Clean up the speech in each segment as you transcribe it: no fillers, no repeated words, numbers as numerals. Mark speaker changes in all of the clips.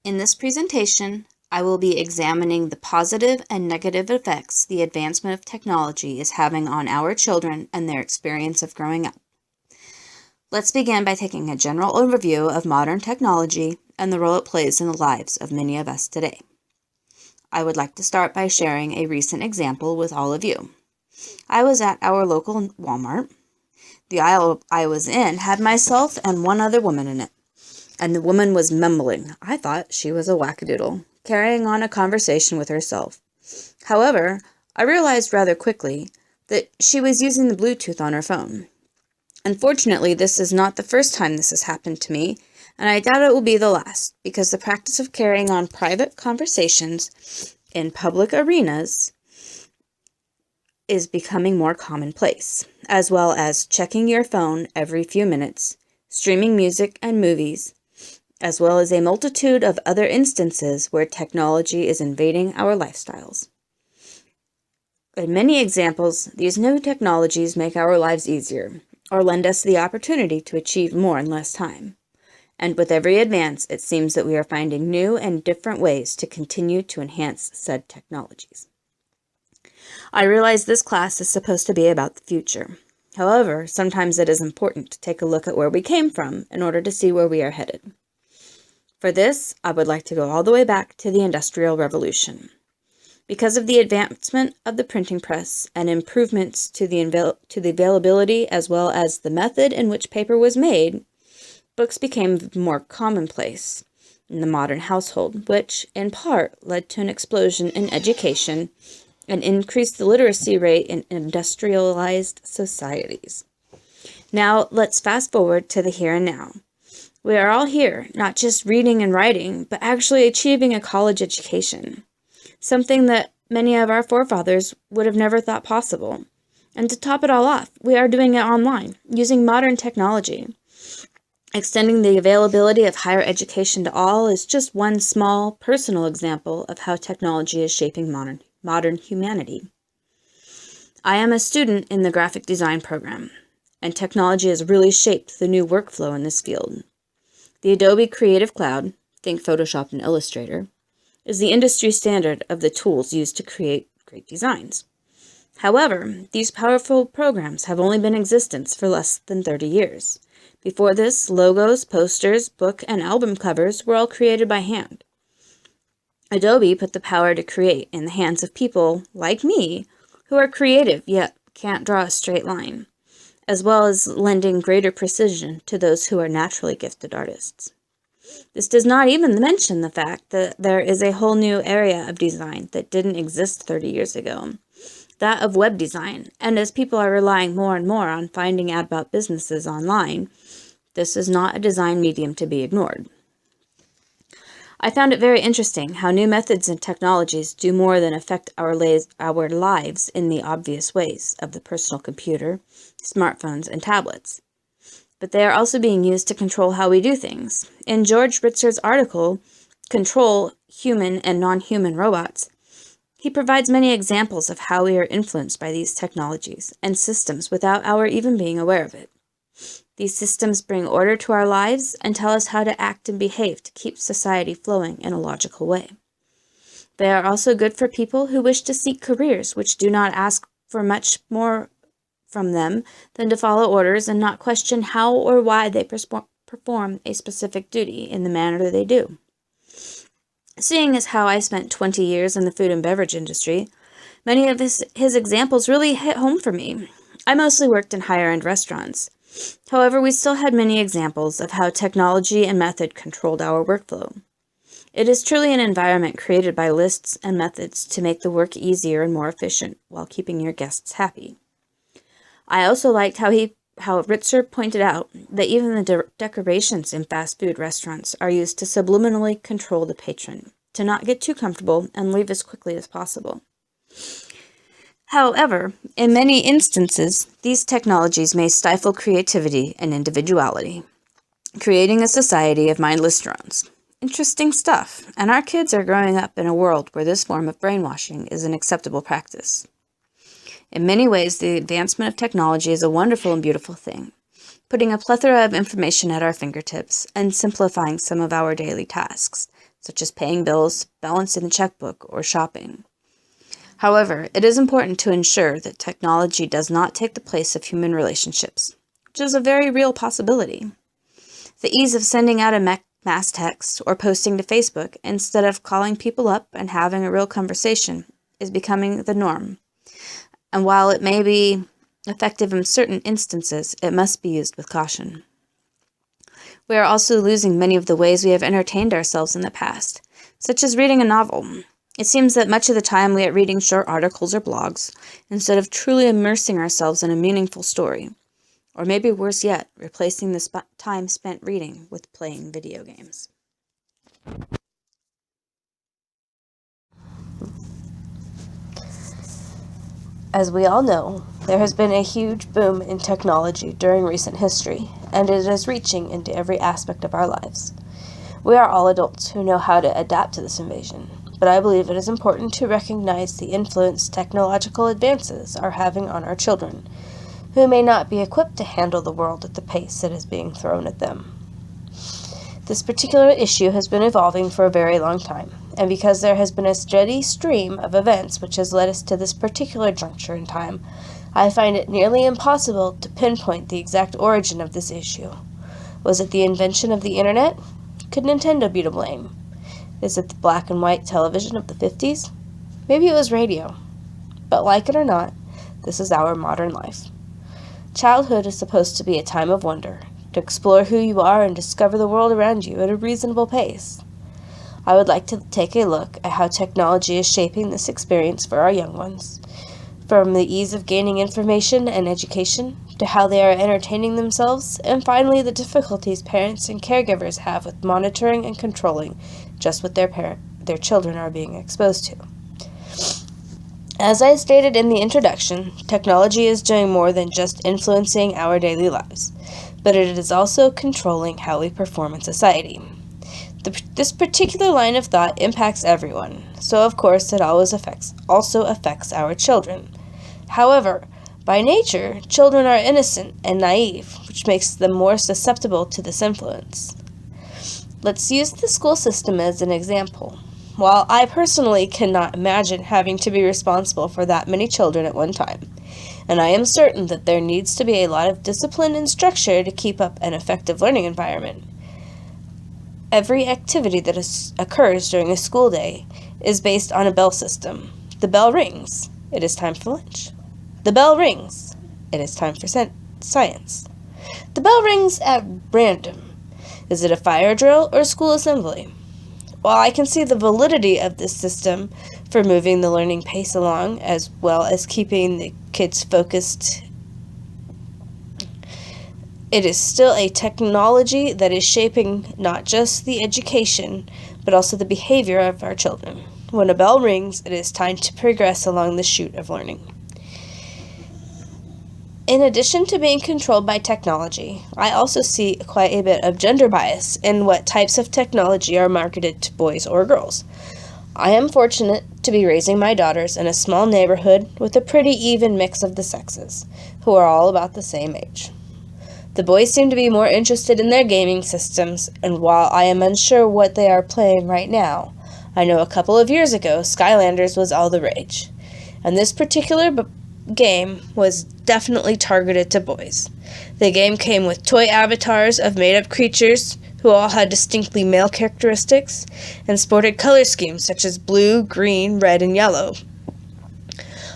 Speaker 1: In this presentation, I will be examining the positive and negative effects the advancement of technology is having on our children and their experience of growing up. Let's begin by taking a general overview of modern technology and the role it plays in the lives of many of us today. I would like to start by sharing a recent example with all of you. I was at our local Walmart. The aisle I was in had myself and one other woman in it, and the woman was mumbling. I thought she was a wackadoodle, carrying on a conversation with herself. However, I realized rather quickly that she was using the Bluetooth on her phone. Unfortunately, this is not the first time this has happened to me, and I doubt it will be the last, because the practice of carrying on private conversations in public arenas is becoming more commonplace, as well as checking your phone every few minutes, streaming music and movies, as well as a multitude of other instances where technology is invading our lifestyles. In many examples, these new technologies make our lives easier, or lend us the opportunity to achieve more in less time. And with every advance, it seems that we are finding new and different ways to continue to enhance said technologies. I realize this class is supposed to be about the future. However, sometimes it is important to take a look at where we came from in order to see where we are headed. For this, I would like to go all the way back to the Industrial Revolution. Because of the advancement of the printing press and improvements to the availability as well as the method in which paper was made, books became more commonplace in the modern household, which, in part, led to an explosion in education and increased the literacy rate in industrialized societies. Now, let's fast forward to the here and now. We are all here, not just reading and writing, but actually achieving a college education, something that many of our forefathers would have never thought possible. And to top it all off, we are doing it online, using modern technology. Extending the availability of higher education to all is just one small, personal example of how technology is shaping modern humanity. I am a student in the graphic design program, and technology has really shaped the new workflow in this field. The Adobe Creative Cloud, think Photoshop and Illustrator, is the industry standard of the tools used to create great designs. However, these powerful programs have only been in existence for less than 30 years. Before this, logos, posters, book, and album covers were all created by hand. Adobe put the power to create in the hands of people like me who are creative yet can't draw a straight line, as well as lending greater precision to those who are naturally gifted artists. This does not even mention the fact that there is a whole new area of design that didn't exist 30 years ago, that of web design, and as people are relying more and more on finding out about businesses online, this is not a design medium to be ignored. I found it very interesting how new methods and technologies do more than affect our lives in the obvious ways of the personal computer, smartphones, and tablets. But they are also being used to control how we do things. In George Ritzer's article, Control Human and Non-Human Robots, he provides many examples of how we are influenced by these technologies and systems without our even being aware of it. These systems bring order to our lives and tell us how to act and behave to keep society flowing in a logical way. They are also good for people who wish to seek careers which do not ask for much more from them than to follow orders and not question how or why they perform a specific duty in the manner that they do. Seeing as how I spent 20 years in the food and beverage industry, many of his examples really hit home for me. I mostly worked in higher-end restaurants. However, we still had many examples of how technology and method controlled our workflow. It is truly an environment created by lists and methods to make the work easier and more efficient while keeping your guests happy. I also liked how Ritzer pointed out that even the decorations in fast food restaurants are used to subliminally control the patron, to not get too comfortable and leave as quickly as possible. However, in many instances, these technologies may stifle creativity and individuality, creating a society of mindless drones. Interesting stuff, and our kids are growing up in a world where this form of brainwashing is an acceptable practice. In many ways, the advancement of technology is a wonderful and beautiful thing, putting a plethora of information at our fingertips and simplifying some of our daily tasks, such as paying bills, balancing the checkbook, or shopping. However, it is important to ensure that technology does not take the place of human relationships, which is a very real possibility. The ease of sending out a mass text or posting to Facebook instead of calling people up and having a real conversation is becoming the norm. And while it may be effective in certain instances, it must be used with caution. We are also losing many of the ways we have entertained ourselves in the past, such as reading a novel. It seems that much of the time we are reading short articles or blogs, instead of truly immersing ourselves in a meaningful story. Or maybe worse yet, replacing the time spent reading with playing video games. As we all know, there has been a huge boom in technology during recent history, and it is reaching into every aspect of our lives. We are all adults who know how to adapt to this invasion, but I believe it is important to recognize the influence technological advances are having on our children, who may not be equipped to handle the world at the pace that is being thrown at them. This particular issue has been evolving for a very long time, and because there has been a steady stream of events which has led us to this particular juncture in time, I find it nearly impossible to pinpoint the exact origin of this issue. Was it the invention of the internet? Could Nintendo be to blame? Is it the black and white television of the 50s? Maybe it was radio. But like it or not, this is our modern life. Childhood is supposed to be a time of wonder, to explore who you are and discover the world around you at a reasonable pace. I would like to take a look at how technology is shaping this experience for our young ones, from the ease of gaining information and education, to how they are entertaining themselves, and finally the difficulties parents and caregivers have with monitoring and controlling just what their children are being exposed to. As I stated in the introduction, technology is doing more than just influencing our daily lives, but it is also controlling how we perform in society. This particular line of thought impacts everyone, so of course it also affects our children. However, by nature, children are innocent and naive, which makes them more susceptible to this influence. Let's use the school system as an example. While I personally cannot imagine having to be responsible for that many children at one time, and I am certain that there needs to be a lot of discipline and structure to keep up an effective learning environment, every activity that occurs during a school day is based on a bell system. The bell rings. It is time for lunch. The bell rings. It is time for science. The bell rings at random. Is it a fire drill or a school assembly? While I can see the validity of this system for moving the learning pace along as well as keeping the kids focused, it is still a technology that is shaping not just the education, but also the behavior of our children. When a bell rings, it is time to progress along the chute of learning. In addition to being controlled by technology, I also see quite a bit of gender bias in what types of technology are marketed to boys or girls. I am fortunate to be raising my daughters in a small neighborhood with a pretty even mix of the sexes, who are all about the same age. The boys seem to be more interested in their gaming systems, and while I am unsure what they are playing right now, I know a couple of years ago Skylanders was all the rage, and this particular game was definitely targeted to boys. The game came with toy avatars of made-up creatures who all had distinctly male characteristics and sported color schemes such as blue, green, red, and yellow.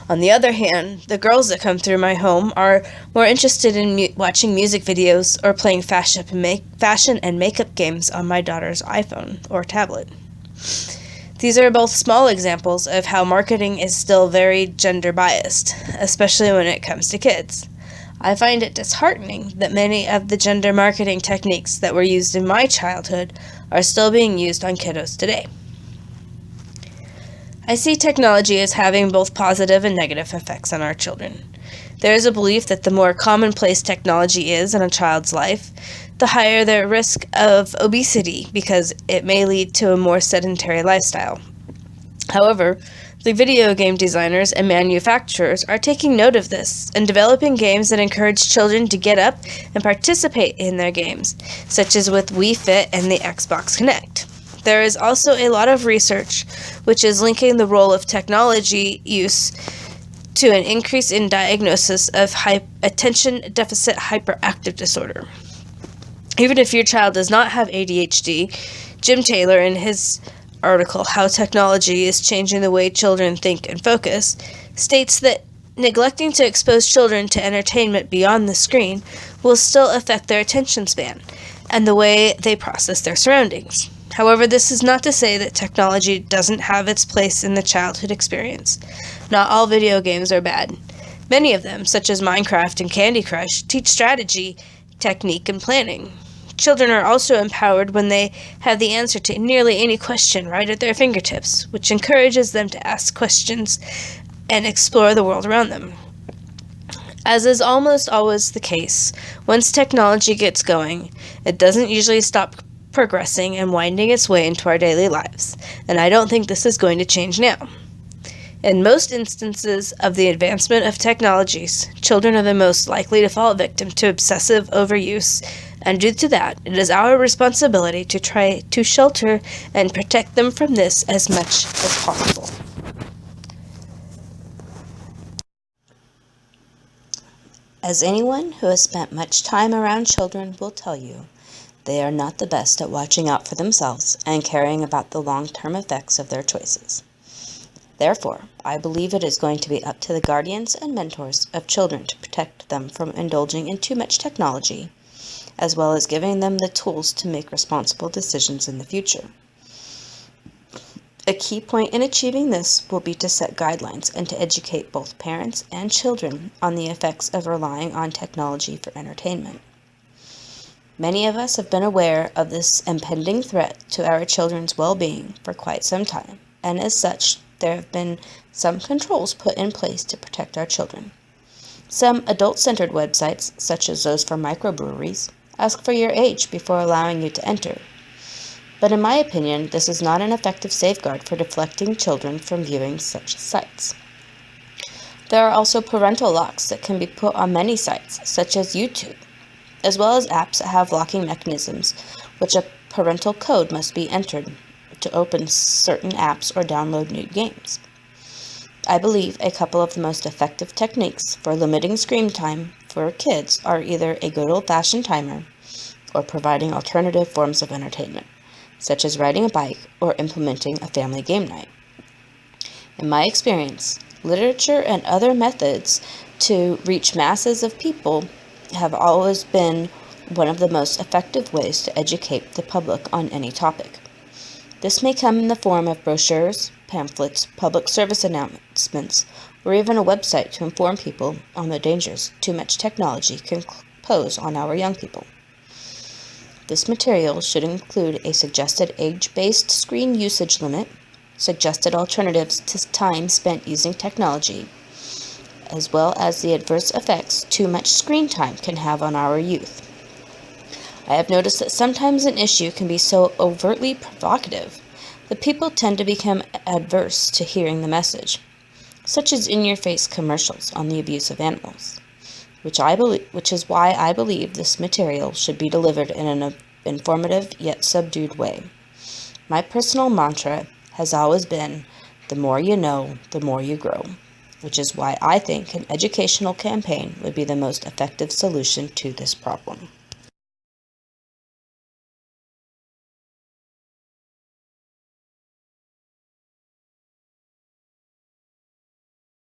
Speaker 1: On the other hand, the girls that come through my home are more interested in watching music videos or playing fashion and makeup games on my daughter's iPhone or tablet. These are both small examples of how marketing is still very gender biased, especially when it comes to kids. I find it disheartening that many of the gender marketing techniques that were used in my childhood are still being used on kiddos today. I see technology as having both positive and negative effects on our children. There is a belief that the more commonplace technology is in a child's life, the higher their risk of obesity because it may lead to a more sedentary lifestyle. However, the video game designers and manufacturers are taking note of this and developing games that encourage children to get up and participate in their games, such as with Wii Fit and the Xbox Kinect.
Speaker 2: There is also a lot of research which is linking the role of technology use to an increase in diagnosis of attention deficit hyperactive disorder. Even if your child does not have ADHD, Jim Taylor, in his article, How Technology is Changing the Way Children Think and Focus, states that neglecting to expose children to entertainment beyond the screen will still affect their attention span and the way they process their surroundings. However, this is not to say that technology doesn't have its place in the childhood experience. Not all video games are bad. Many of them, such as Minecraft and Candy Crush, teach strategy, technique, and planning. Children are also empowered when they have the answer to nearly any question right at their fingertips, which encourages them to ask questions and explore the world around them. As is almost always the case, once technology gets going, it doesn't usually stop progressing and winding its way into our daily lives, and I don't think this is going to change now. In most instances of the advancement of technologies, children are the most likely to fall victim to obsessive overuse, and due to that, it is our responsibility to try to shelter and protect them from this as much as possible.
Speaker 1: As anyone who has spent much time around children will tell you, they are not the best at watching out for themselves and caring about the long-term effects of their choices. Therefore, I believe it is going to be up to the guardians and mentors of children to protect them from indulging in too much technology, as well as giving them the tools to make responsible decisions in the future. A key point in achieving this will be to set guidelines and to educate both parents and children on the effects of relying on technology for entertainment. Many of us have been aware of this impending threat to our children's well-being for quite some time, and as such, there have been some controls put in place to protect our children. Some adult-centered websites, such as those for microbreweries, ask for your age before allowing you to enter. But in my opinion, this is not an effective safeguard for deflecting children from viewing such sites. There are also parental locks that can be put on many sites, such as YouTube, as well as apps that have locking mechanisms, which a parental code must be entered to open certain apps or download new games. I believe a couple of the most effective techniques for limiting screen time for kids are either a good old-fashioned timer or providing alternative forms of entertainment, such as riding a bike or implementing a family game night. In my experience, literature and other methods to reach masses of people have always been one of the most effective ways to educate the public on any topic. This may come in the form of brochures, pamphlets, public service announcements, or even a website to inform people on the dangers too much technology can pose on our young people. This material should include a suggested age-based screen usage limit, suggested alternatives to time spent using technology, as well as the adverse effects too much screen time can have on our youth. I have noticed that sometimes an issue can be so overtly provocative that people tend to become adverse to hearing the message, such as in-your-face commercials on the abuse of animals, which is why I believe this material should be delivered in an informative yet subdued way. My personal mantra has always been, the more you know, the more you grow, which is why I think an educational campaign would be the most effective solution to this problem.